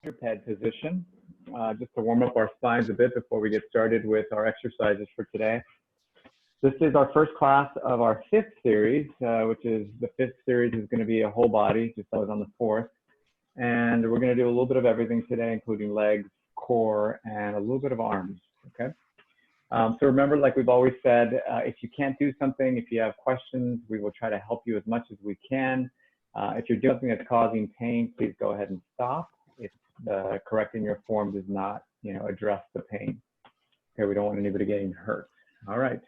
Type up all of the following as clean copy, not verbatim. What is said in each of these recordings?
quadruped position, just to warm up our spines a bit before we get started with our exercises for today. This is our first class of our fifth series, which is the fifth series is going to be a whole body, just as I was on the fourth. And we're going to do a little bit of everything today, including legs, core, and a little bit of arms, okay? So remember, like we've always said, if you can't do something, if you have questions, we will try to help you as much as we can. If you're doing something that's causing pain, please go ahead and stop. If correcting your form does not, address the pain. Okay, we don't want anybody getting hurt. All right.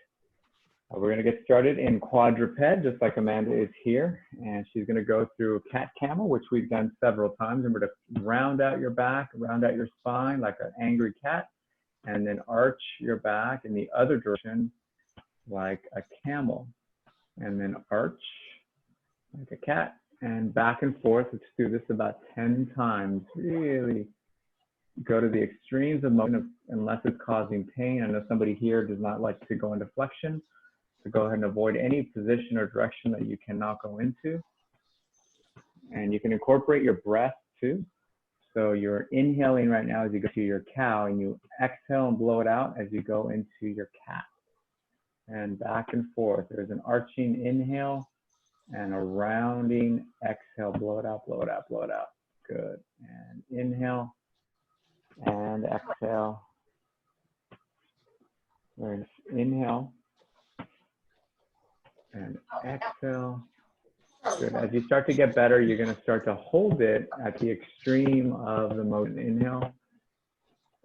We're going to get started in quadruped, just like Amanda is here. And she's going to go through cat camel, which we've done several times. Remember to round out your back, round out your spine like an angry cat, and then arch your back in the other direction like a camel. And then arch like a cat and back and forth. Let's do this about 10 times. Really go to the extremes of motion unless it's causing pain. I know somebody here does not like to go into flexion. So go ahead and avoid any position or direction that you cannot go into. And you can incorporate your breath too. So you're inhaling right now as you go to your cow, and you exhale and blow it out as you go into your cat. And back and forth. There's an arching inhale and a rounding exhale. Blow it out, blow it out, blow it out. Good. And inhale and exhale. Very nice. Inhale and exhale. Good. As you start to get better, you're going to start to hold it at the extreme of the motion. Inhale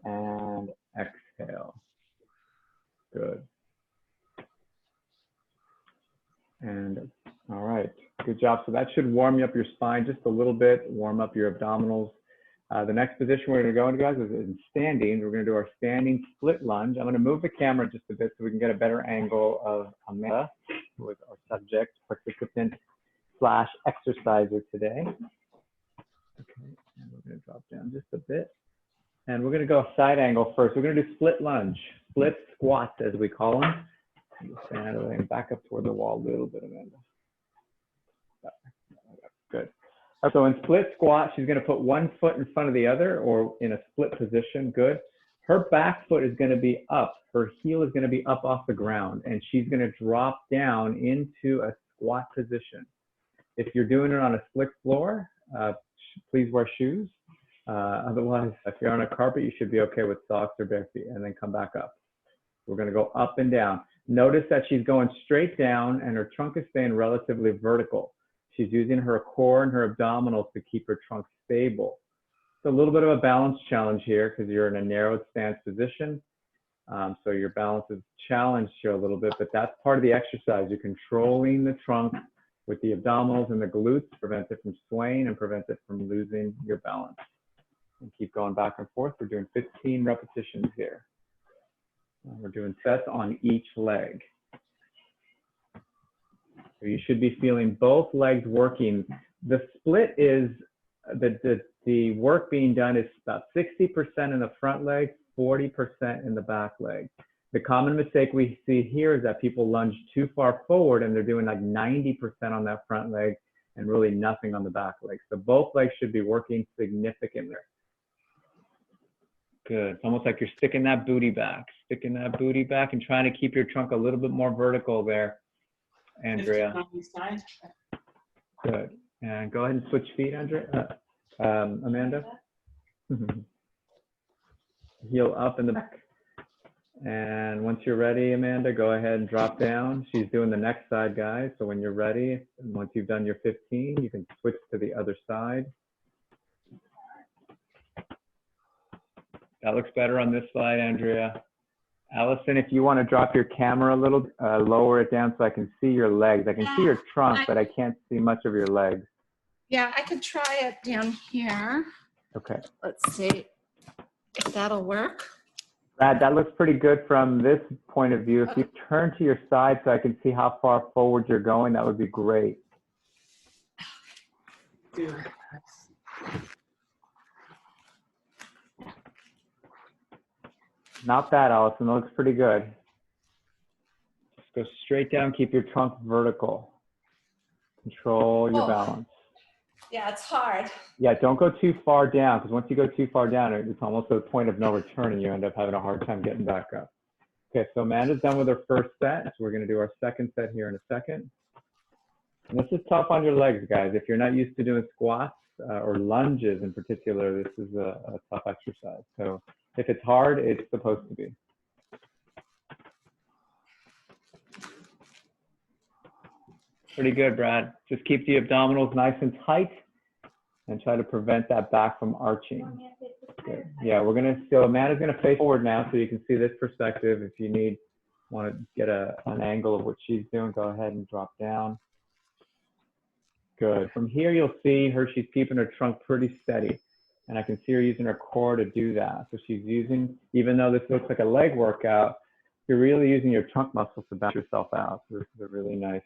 and exhale. Good. And all right, good job. So that should warm you up your spine just a little bit, warm up your abdominals. The next position we're going to go into, guys, is in standing. We're going to do our standing split lunge. I'm going to move the camera just a bit so we can get a better angle of Amanda, who is our subject, participant / exerciser today. Okay, and we're going to drop down just a bit. And we're going to go side angle first. We're going to do split lunge, split squats as we call them. Stand out of the way and back up toward the wall a little bit, Amanda. Good. So in split squat, she's going to put one foot in front of the other or in a split position. Good. Her back foot is going to be up. Her heel is going to be up off the ground, and she's going to drop down into a squat position. If you're doing it on a slick floor, please wear shoes. Otherwise, if you're on a carpet, you should be okay with socks or bare feet, and then come back up. We're going to go up and down. Notice that she's going straight down and her trunk is staying relatively vertical. She's using her core and her abdominals to keep her trunk stable. It's a little bit of a balance challenge here because you're in a narrowed stance position. So your balance is challenged here a little bit, but that's part of the exercise. You're controlling the trunk with the abdominals and the glutes to prevent it from swaying and prevent it from losing your balance. And keep going back and forth. We're doing 15 repetitions here. We're doing sets on each leg. So you should be feeling both legs working. The split is, the work being done is about 60% in the front leg, 40% in the back leg. The common mistake we see here is that people lunge too far forward and they're doing like 90% on that front leg and really nothing on the back leg. So both legs should be working significantly. Good. It's almost like you're sticking that booty back and trying to keep your trunk a little bit more vertical there, Andrea. Good. And go ahead and switch feet, Andrea. Amanda. Heel up in the back. And once you're ready, Amanda, go ahead and drop down. She's doing the next side, guys. So when you're ready, and once you've done your 15, you can switch to the other side. That looks better on this slide, Andrea. Allison, if you want to drop your camera a little, lower it down so I can see your legs. I can see your trunk, but I can't see much of your legs. Yeah, I could try it down here. Okay. Let's see if that'll work. Brad, that looks pretty good from this point of view. If you turn to your side so I can see how far forward you're going, that would be great. Not bad, Allison. That looks pretty good. Just go straight down. Keep your trunk vertical. Control your balance. Yeah, it's hard. Yeah, don't go too far down, because once you go too far down, it's almost to the point of no return, and you end up having a hard time getting back up. Okay, so Amanda's done with her first set, so we're gonna do our second set here in a second. And this is tough on your legs, guys. If you're not used to doing squats or lunges in particular, this is a tough exercise. So if it's hard, it's supposed to be. Pretty good, Brad. Just keep the abdominals nice and tight and try to prevent that back from arching. Good. Yeah, we're gonna, so Amanda's gonna face forward now so you can see this perspective. If you want to get an angle of what she's doing, go ahead and drop down. Good. From here, you'll see her, she's keeping her trunk pretty steady. And I can see her using her core to do that. So she's using, even though this looks like a leg workout, you're really using your trunk muscles to balance yourself out. So this is a really nice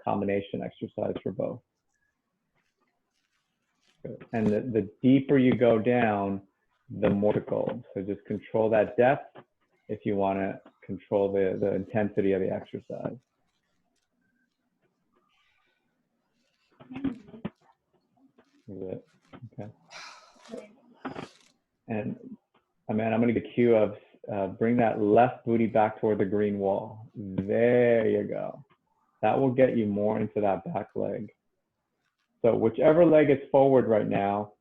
combination exercise for both. Good. And the deeper you go down, the more difficult. So just control that depth if you want to control the intensity of the exercise. Good. Okay. And Amanda, I'm going to get a cue of bring that left booty back toward the green wall. There you go. That will get you more into that back leg. So whichever leg is forward right now,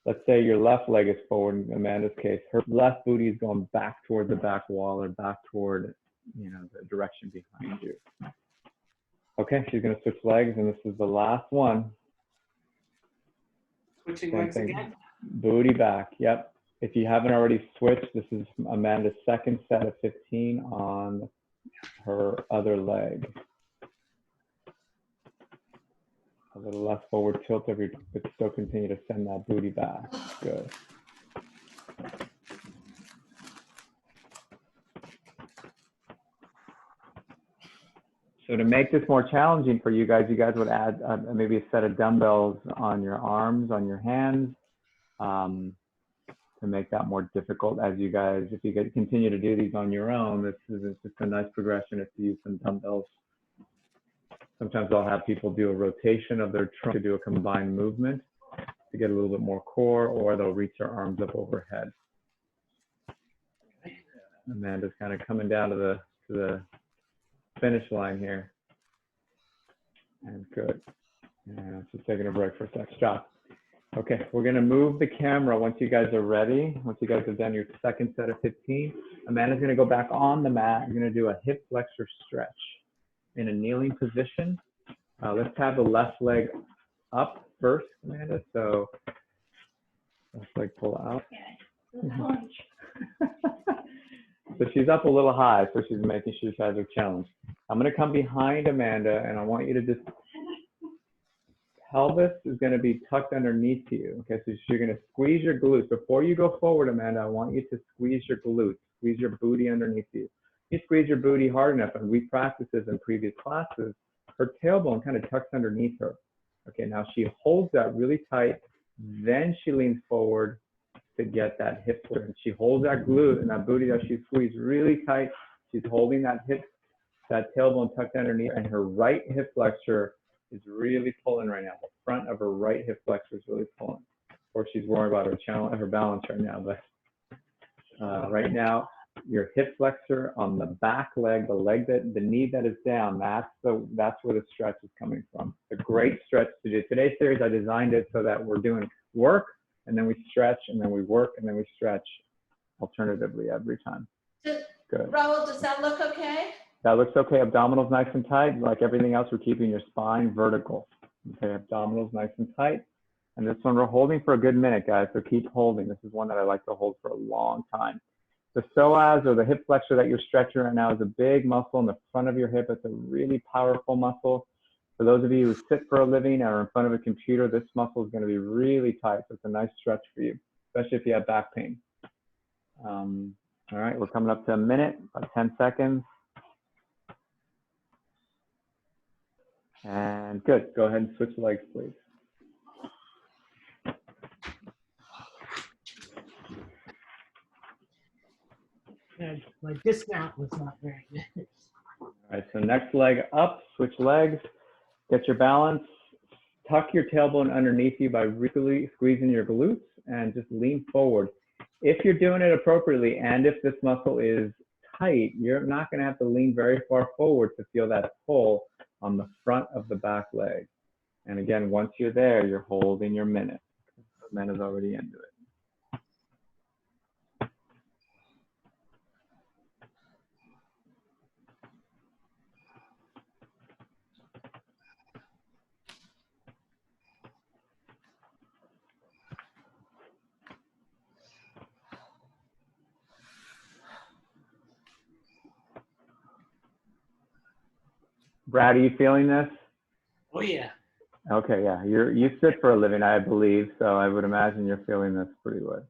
let's say your left leg is forward in Amanda's case, her left booty is going back toward the back wall or back toward, you know, the direction behind you. Okay, she's going to switch legs, and this is the last one. Switching Same legs thing. again. Booty back, yep. If you haven't already switched, this is Amanda's second set of 15 on her other leg. A little less forward tilt of your, but still continue to send that booty back. Good. So to make this more challenging for you guys would add maybe a set of dumbbells on your arms, on your hands, to make that more difficult as you guys, if you guys continue to do these on your own, this is just a nice progression if you use some dumbbells. Sometimes I'll have people do a rotation of their trunk to do a combined movement to get a little bit more core, or they'll reach their arms up overhead. Amanda's kind of coming down to the finish line here. And good. Yeah, just taking a break for a sec. Stop. Okay, we're gonna move the camera once you guys are ready. Once you guys have done your second set of 15, Amanda's gonna go back on the mat. You're gonna do a hip flexor stretch in a kneeling position. Let's have the left leg up first, Amanda. So left leg pull out. So she's up a little high, so she's making sure she has her challenge. I'm gonna come behind Amanda, and I want you to just, pelvis is gonna be tucked underneath you. Okay, so you're gonna squeeze your glutes. Before you go forward, Amanda, I want you to squeeze your glutes, squeeze your booty underneath you. You squeeze your booty hard enough, and we practiced this in previous classes, her tailbone kind of tucks underneath her. Okay, now she holds that really tight, then she leans forward to get that hip flexor. And she holds that glute and that booty that she squeezed really tight. She's holding that hip, that tailbone tucked underneath, and her right hip flexor is really pulling right now. The front of her right hip flexor is really pulling. Or she's worried about her balance right now, but right now, your hip flexor on the back leg, the knee that is down, that's where the stretch is coming from. A great stretch to do. Today's series, I designed it so that we're doing work, and then we stretch, and then we work, and then we stretch alternatively every time. Good. Raul, does that look okay? That looks okay. Abdominals nice and tight. Like everything else, we're keeping your spine vertical. Okay, abdominals nice and tight. And this one we're holding for a good minute, guys, so keep holding. This is one that I like to hold for a long time. The psoas, or the hip flexor that you're stretching right now, is a big muscle in the front of your hip. It's a really powerful muscle. For those of you who sit for a living or in front of a computer, this muscle is going to be really tight. So it's a nice stretch for you, especially if you have back pain. All right, we're coming up to a minute, about 10 seconds. And good. Go ahead and switch legs, please. And my dismount was not very good. All right, so next leg up, switch legs, get your balance, tuck your tailbone underneath you by really squeezing your glutes and just lean forward. If you're doing it appropriately and if this muscle is tight, you're not going to have to lean very far forward to feel that pull on the front of the back leg. And again, once you're there, you're holding your minute. The minute is already into it. Brad, are you feeling this? Oh, yeah. Okay, yeah, you sit for a living, I believe, so I would imagine you're feeling this pretty well.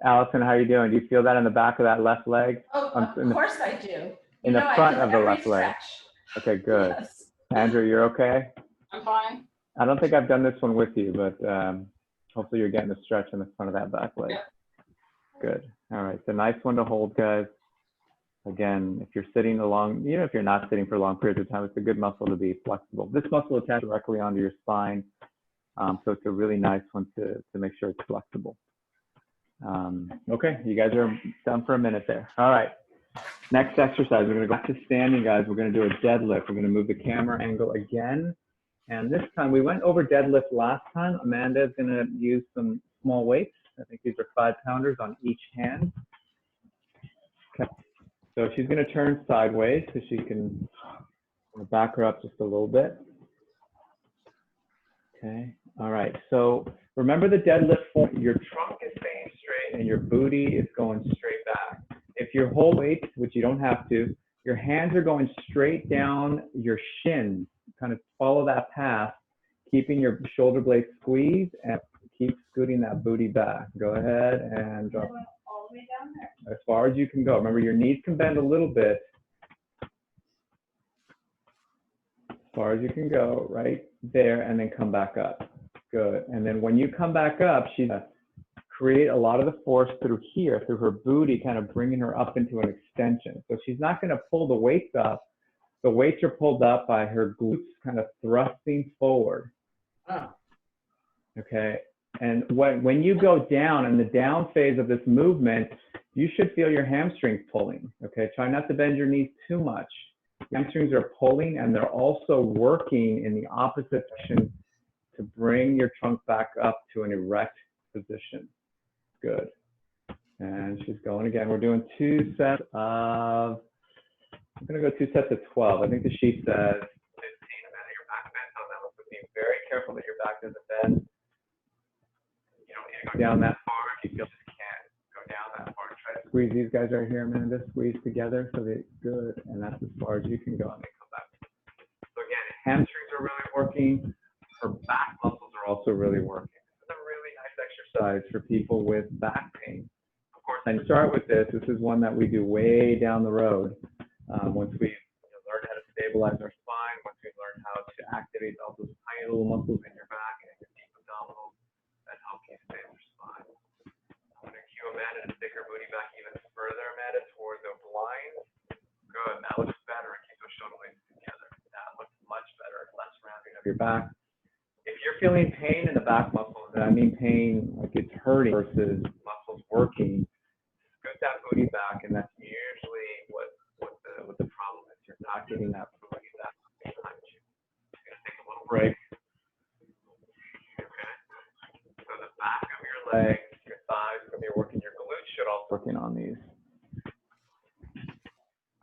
Allison, how are you doing? Do you feel that in the back of that left leg? Oh, of course I do. In the front of the left leg. Stretch. Okay, good. Yes. Andrew, you're okay? I'm fine. I don't think I've done this one with you, but hopefully you're getting a stretch in the front of that back leg. Yep. Good. All right, it's a nice one to hold, guys. Again, if you're sitting along, even if you're not sitting for long periods of time, it's a good muscle to be flexible. This muscle attaches directly onto your spine, so it's a really nice one to make sure it's flexible. Okay, you guys are done for a minute there. All right, next exercise, we're gonna go back to standing, guys. We're gonna do a deadlift. We're gonna move the camera angle again. And this time, we went over deadlift last time. Amanda is gonna use some small weights. I think these are 5-pounders on each hand. Okay. So she's going to turn sideways so she can back her up just a little bit. Okay. All right. So remember the deadlift form. Your trunk is staying straight and your booty is going straight back. If you hold weights, which you don't have to, your hands are going straight down your shins. Kind of follow that path, keeping your shoulder blades squeezed and keep scooting that booty back. Go ahead and drop. All the way down there. As far as you can go. Remember, your knees can bend a little bit. As far as you can go, right there, and then come back up. Good. And then when you come back up, she's going to create a lot of the force through here, through her booty, kind of bringing her up into an extension. So she's not going to pull the weights up. The weights are pulled up by her glutes kind of thrusting forward. Oh. Okay. And when you go down in the down phase of this movement, you should feel your hamstrings pulling. Okay, try not to bend your knees too much. Your hamstrings are pulling and they're also working in the opposite direction to bring your trunk back up to an erect position. Good. And she's going again. We're doing 2 sets of, I'm going to go 2 sets of 12. I think the sheet says 15 a minute. Your back bends on that one, so be very careful that your back doesn't bend. Go down that far if you feel you can't go down that far. Try to squeeze these guys right here, Amanda. Squeeze together so they're good, and that's as far as you can go, and then come back. So again, hamstrings are really working. Her back muscles are also really working. This is a really nice exercise for people with back pain. Of course, I start with this. This is one that we do way down the road. Once we learn how to stabilize our spine, once we learn how to activate all those tiny little muscles in your back and your deep abdominals that help you stay in your spine. I'm going to cue Amanda to stick her booty back even further, Amanda, toward the blinds. Good. That looks better. And keep those shoulder blades together. That looks much better. Less rounding of your back. If you're feeling pain in the back muscles, and I mean pain like it's hurting versus muscles working, scoot that booty back, and that's usually what the problem is. You're not getting that booty back behind you. You're going to take a little break. The back of your legs, your thighs, when you're working your glutes, should also working on these.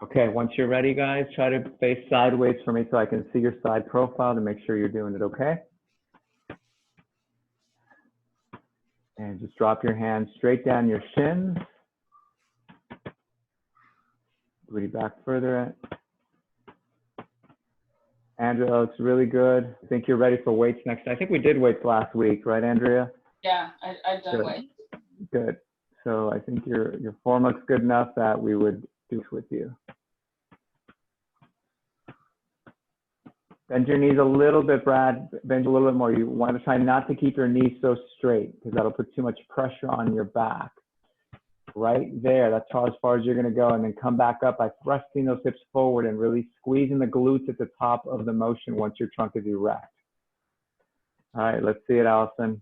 Okay, once you're ready, guys, try to face sideways for me so I can see your side profile to make sure you're doing it okay. And just drop your hands straight down your shins. Booty back further. Andrea, that looks really good. I think you're ready for weights next. I think we did weights last week, right, Andrea? Yeah, I've done Good. weights. Good. So I think your form looks good enough that we would do this with you. Bend your knees a little bit, Brad. Bend a little bit more. You want to try not to keep your knees so straight because that'll put too much pressure on your back. Right there, that's as far as you're going to go. And then come back up by thrusting those hips forward and really squeezing the glutes at the top of the motion once your trunk is erect. All right, let's see it, Allison.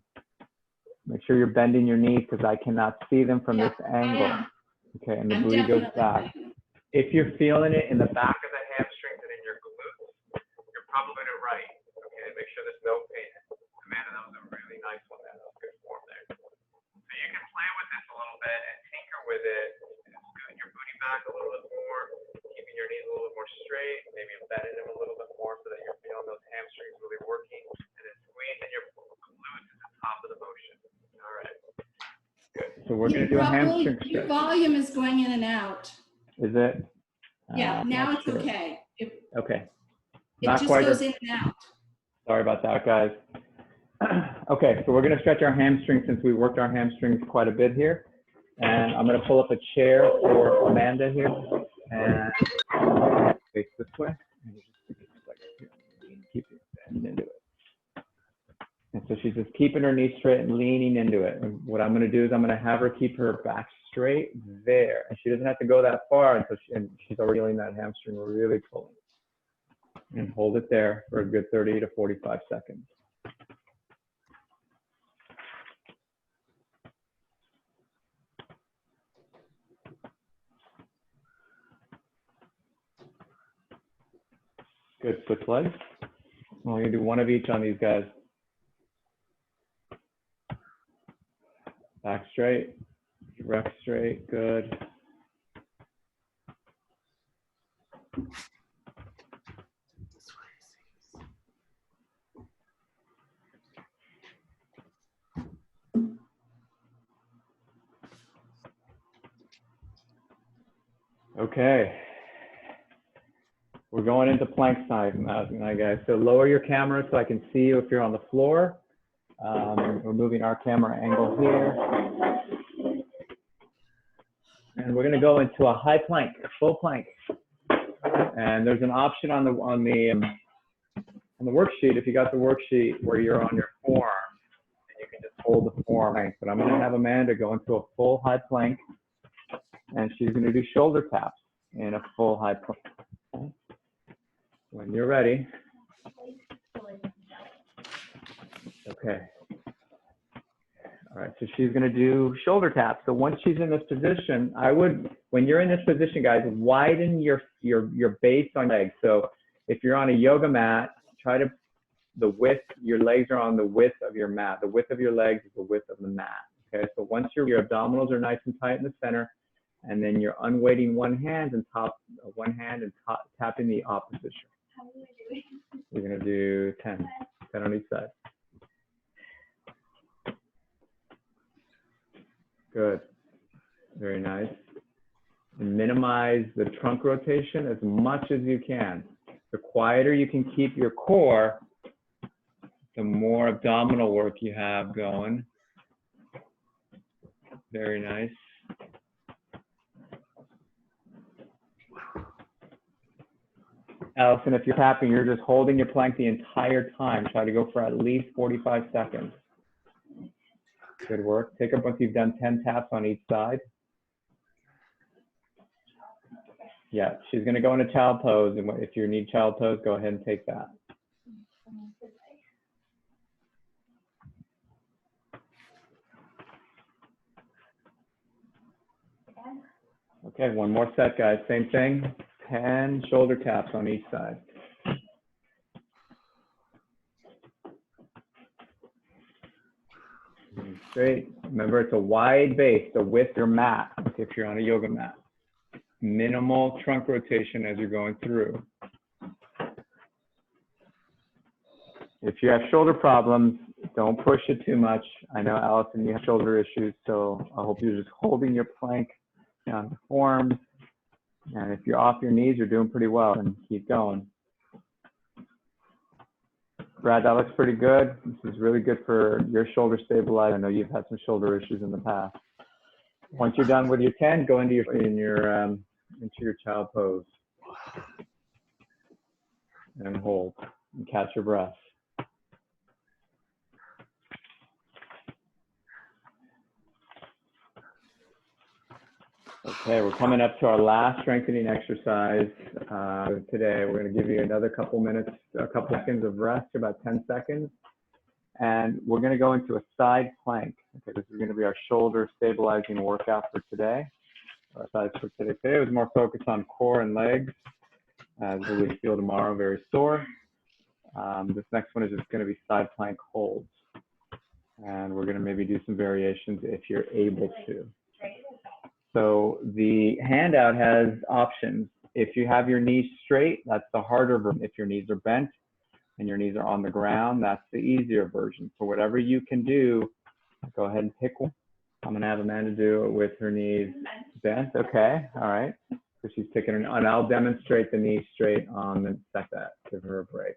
Make sure you're bending your knees because I cannot see them from this angle. Okay, and the booty goes back. If you're feeling it in the back of the hamstrings and in your glutes, you're probably doing it right. Okay, make sure there's no pain. Amanda, that was a really nice one there. That was good form there. So you can play with this a little bit and tinker with it. Scoot your booty back a little bit more, keeping your knees a little bit more straight, maybe bending them a little bit more so that you're feeling those hamstrings really working, and then squeezing your glutes at the top of the motion. All right. Good. So we're going to do a hamstring stretch. Your volume is going in and out. Is it? Yeah, now it's sure. okay. Okay. It Not just quite goes in and out. Sorry about that, guys. Okay, so we're going to stretch our hamstrings since we worked our hamstrings quite a bit here. And I'm going to pull up a chair for Amanda here. And face this way. Keep it bend into it. And so she's just keeping her knees straight and leaning into it. And what I'm going to do is I'm going to have her keep her back straight there. And she doesn't have to go that far until she's already feeling that hamstring really pulling. And hold it there for a good 30 to 45 seconds. Good, switch legs. We're going to do one of each on these guys. Back straight, rep straight, good. Okay. We're going into plank side now, guys. So lower your camera so I can see you if you're on the floor. We're moving our camera angle here. And we're going to go into a high plank, full plank. And there's an option on the worksheet, if you got the worksheet, where you're on your forearm and you can just hold the forearm length. But I'm going to have Amanda go into a full high plank, and she's going to do shoulder taps in a full high plank. When you're ready. Okay. All right, so she's going to do shoulder taps. So once she's in this position, when you're in this position, guys, widen your base on your legs. So if you're on a yoga mat, your legs are on the width of your mat. The width of your legs is the width of the mat. Okay, so once your abdominals are nice and tight in the center, and then you're unweighting one hand and tapping the opposite shoulder. We're going to do 10 on each side. Good. Very nice. And minimize the trunk rotation as much as you can. The quieter you can keep your core, the more abdominal work you have going. Very nice. Allison, if you're tapping, you're just holding your plank the entire time. Try to go for at least 45 seconds. Good work. Take up once you've done 10 taps on each side. Yeah, she's going to go into child pose. And if you need child pose, go ahead and take that. Okay, one more set, guys. Same thing. 10 shoulder taps on each side. Great. Remember, it's a wide base, so with your mat, if you're on a yoga mat. Minimal trunk rotation as you're going through. If you have shoulder problems, don't push it too much. I know, Allison, you have shoulder issues, so I hope you're just holding your plank on the form. And if you're off your knees, you're doing pretty well, and keep going. Brad, that looks pretty good. This is really good for your shoulder stabilization. I know you've had some shoulder issues in the past. Once you're done with your 10, go into your child pose. And hold, and catch your breath. Okay, we're coming up to our last strengthening exercise today. We're going to give you another couple minutes, a couple seconds of rest, about 10 seconds. and we're going to go into a side plank. Okay, this is going to be our shoulder stabilizing workout for today. Our sides for today. Today was more focused on core and legs. As we feel tomorrow, very sore. This next one is just going to be side plank holds. And we're going to maybe do some variations if you're able to. So the handout has options. If you have your knees straight, that's the harder version. If your knees are bent and your knees are on the ground, that's the easier version. So whatever you can do, go ahead and pick one. I'm going to have Amanda do it with her knees bent. Okay, all right. So she's picking her, and I'll demonstrate the knees straight on the second. Give her a break.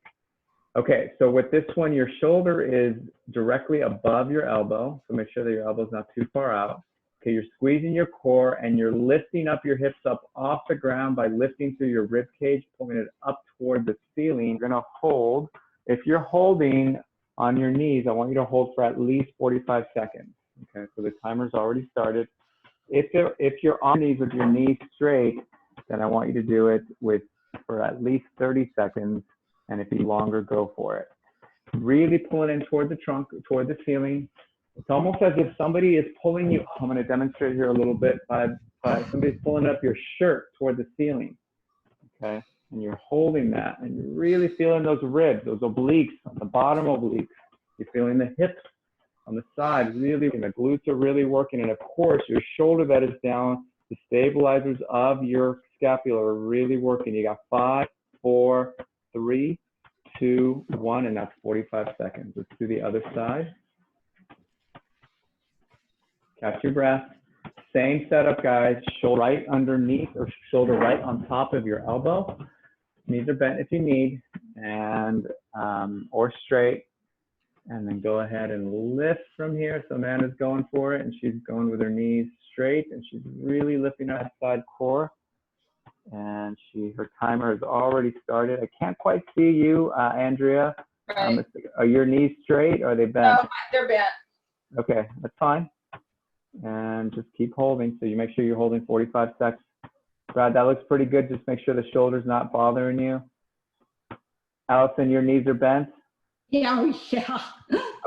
Okay, so with this one, your shoulder is directly above your elbow. So make sure that your elbow's not too far out. Okay, you're squeezing your core and you're lifting up your hips up off the ground by lifting through your rib cage, pulling it up toward the ceiling. You're gonna hold. If you're holding on your knees, I want you to hold for at least 45 seconds. Okay, so the timer's already started. If you're on knees with your knees straight, then I want you to do it for at least 30 seconds. And if you longer, go for it. Really pull it in toward the trunk, toward the ceiling. It's almost as if somebody is pulling you. I'm going to demonstrate here a little bit by somebody's pulling up your shirt toward the ceiling. Okay, and you're holding that, and you're really feeling those ribs, those obliques on the bottom obliques. You're feeling the hips on the side, really, and the glutes are really working. And of course, your shoulder that is down, the stabilizers of your scapula are really working. You got 5, 4, 3, 2, 1, and that's 45 seconds. Let's do the other side. Catch your breath. Same setup, guys. Shoulder right underneath or shoulder right on top of your elbow. Knees are bent if you need, and or straight. And then go ahead and lift from here. So Amanda's going for it, and she's going with her knees straight, and she's really lifting her side core. And her timer has already started. I can't quite see you, Andrea. Right. Are your knees straight or are they bent? No, they're bent. Okay, that's fine. And just keep holding. So you make sure you're holding 45 seconds. Brad, that looks pretty good. Just make sure the shoulder's not bothering you. Allison, your knees are bent? Yeah, oh, yeah.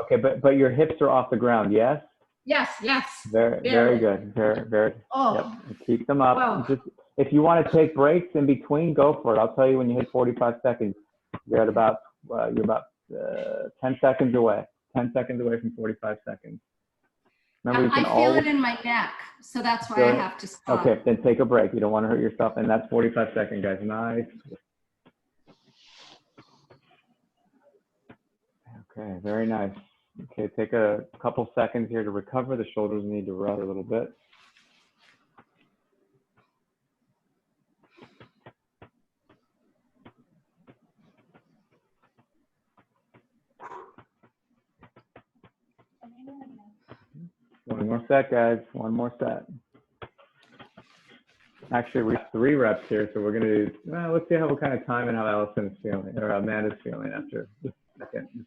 Okay, but your hips are off the ground, yes? Yes, yes. Very good. Very. Oh, Yep. Keep them up. wow. Just, if you want to take breaks in between, go for it. I'll tell you when you hit 45 seconds. You're at about 10 seconds away. 10 seconds away from 45 seconds. Remember, you can I feel always, it in my neck, so that's why I Good. have to stop. Okay, then take a break. You don't want to hurt yourself, and that's 45 seconds, guys. Nice. Okay, very nice. Okay, take a couple seconds here to recover. The shoulders need to rest a little bit. One more set, guys. One more set. Actually, we have 3 reps here, so we're going to do, well, let's see what kind of time and how Allison's feeling, or Amanda's feeling after the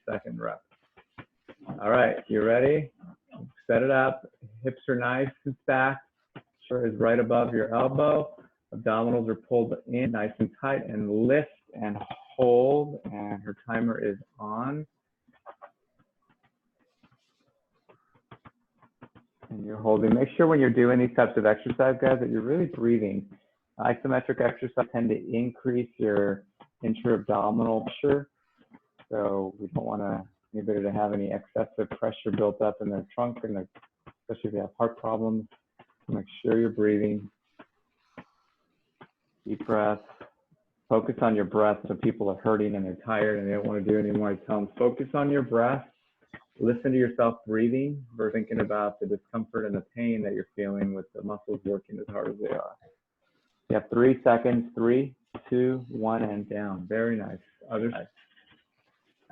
second rep. All right, you ready? Set it up. Hips are nice and stacked. Shoulder is right above your elbow. Abdominals are pulled in nice and tight, and lift and hold, and her timer is on. And you're holding. Make sure when you're doing these types of exercise, guys, that you're really breathing. Isometric exercise tend to increase your intra-abdominal pressure. So we don't want anybody to have any excessive pressure built up in their trunk, and especially if you have heart problems. Make sure you're breathing. Deep breath. Focus on your breath. So people are hurting and they're tired and they don't want to do anymore. I tell them, focus on your breath. Listen to yourself breathing versus thinking about the discomfort and the pain that you're feeling with the muscles working as hard as they are. You have 3 seconds. 3, 2, 1, and down. Very nice. Other side.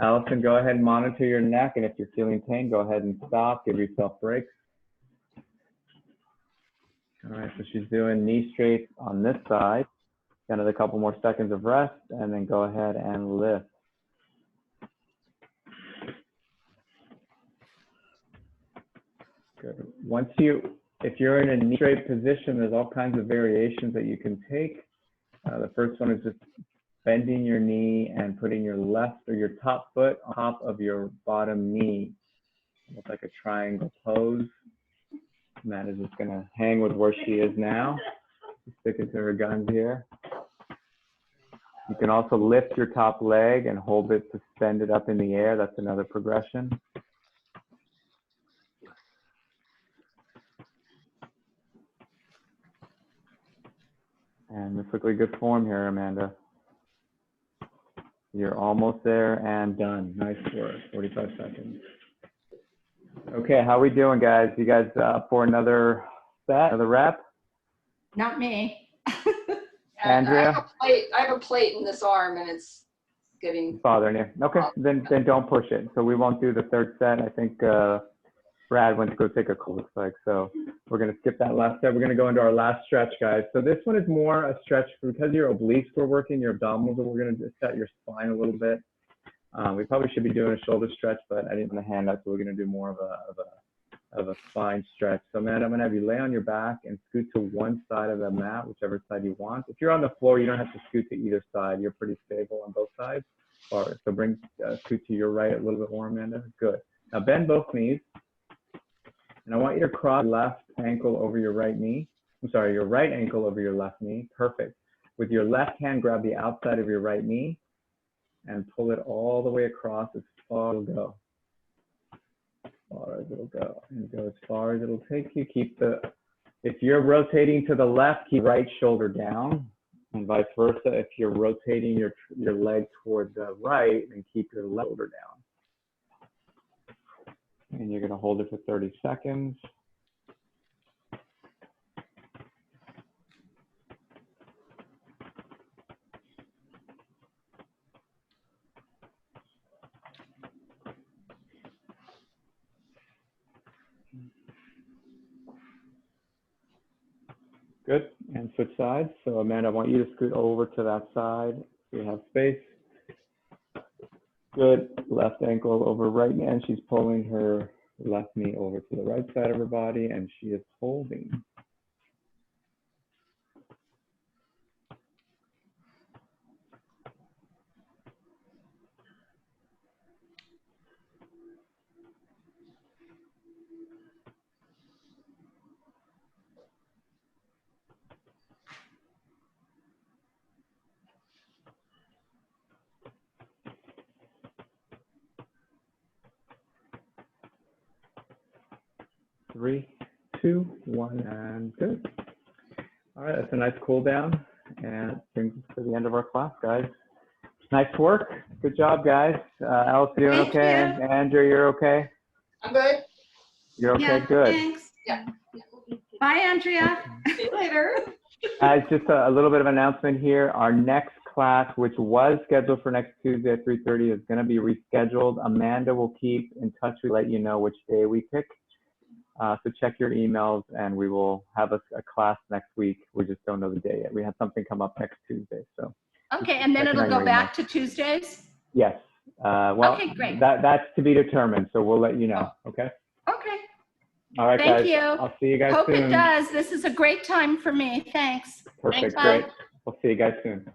Allison, go ahead and monitor your neck, and if you're feeling pain, go ahead and stop. Give yourself breaks. All right, so she's doing knee straight on this side. Another couple more seconds of rest, and then go ahead and lift. Good. If you're in a knee straight position, there's all kinds of variations that you can take. The first one is just bending your knee and putting your left or your top foot on top of your bottom knee. Almost like a triangle pose. Amanda's just gonna hang with where she is now. She's sticking to her guns here. You can also lift your top leg and hold it, suspend it up in the air. That's another progression. And this looks like good form here, Amanda. You're almost there and done. Nice work. 45 seconds. Okay, how we doing, guys? You guys up for another set, another rep? Not me. Andrea? I have a plate in this arm and it's getting. Bothering you. Okay, then don't push it. So we won't do the third set. I think Brad went to go take a call, looks like. So we're going to skip that last set. We're going to go into our last stretch, guys. So this one is more a stretch because your obliques we're working, your abdominals, we're going to set your spine a little bit. We probably should be doing a shoulder stretch, but I didn't want to hand out, so we're going to do more of a spine stretch. So, Amanda, I'm going to have you lay on your back and scoot to one side of the mat, whichever side you want. If you're on the floor, you don't have to scoot to either side. You're pretty stable on both sides. So bring scoot to your right a little bit more, Amanda. Good. Now bend both knees. And I want you to cross your left ankle over your right knee. I'm sorry, your right ankle over your left knee. Perfect. With your left hand, grab the outside of your right knee and pull it all the way across as far as it'll go. As far as it'll go. And go as far as it'll take you. If you're rotating to the left, keep right shoulder down. And vice versa. If you're rotating your leg toward the right, then keep your left shoulder down. And you're going to hold it for 30 seconds. Good. And switch sides. So Amanda, I want you to scoot over to that side so you have space. Good. Left ankle over right knee, and she's pulling her left knee over to the right side of her body, and she is holding. Three, two, one, and good. All right, that's a nice cool down, and it brings us to the end of our class, guys. Nice work. Good job, guys. Alice, you doing Thank okay? you. Andrew, you're okay? I'm good. You're okay? Yeah, Good. thanks. Yeah. Bye, Andrea. See you later. Just a little bit of announcement here. Our next class, which was scheduled for next Tuesday at 3:30, is going to be rescheduled. Amanda will keep in touch with let you know which day we pick. So check your emails, and we will have a class next week. We just don't know the day yet. We have something come up next Tuesday. So Okay, and then Checking it'll on go your back to Tuesdays? yes. Well, Okay, great. that's to be determined. So we'll let you know. Okay. Okay, All right, Thank guys. you. I'll see you guys hope soon. it does. This is a great time for me. Thanks. Perfect. Bye. Great. We'll see you guys soon.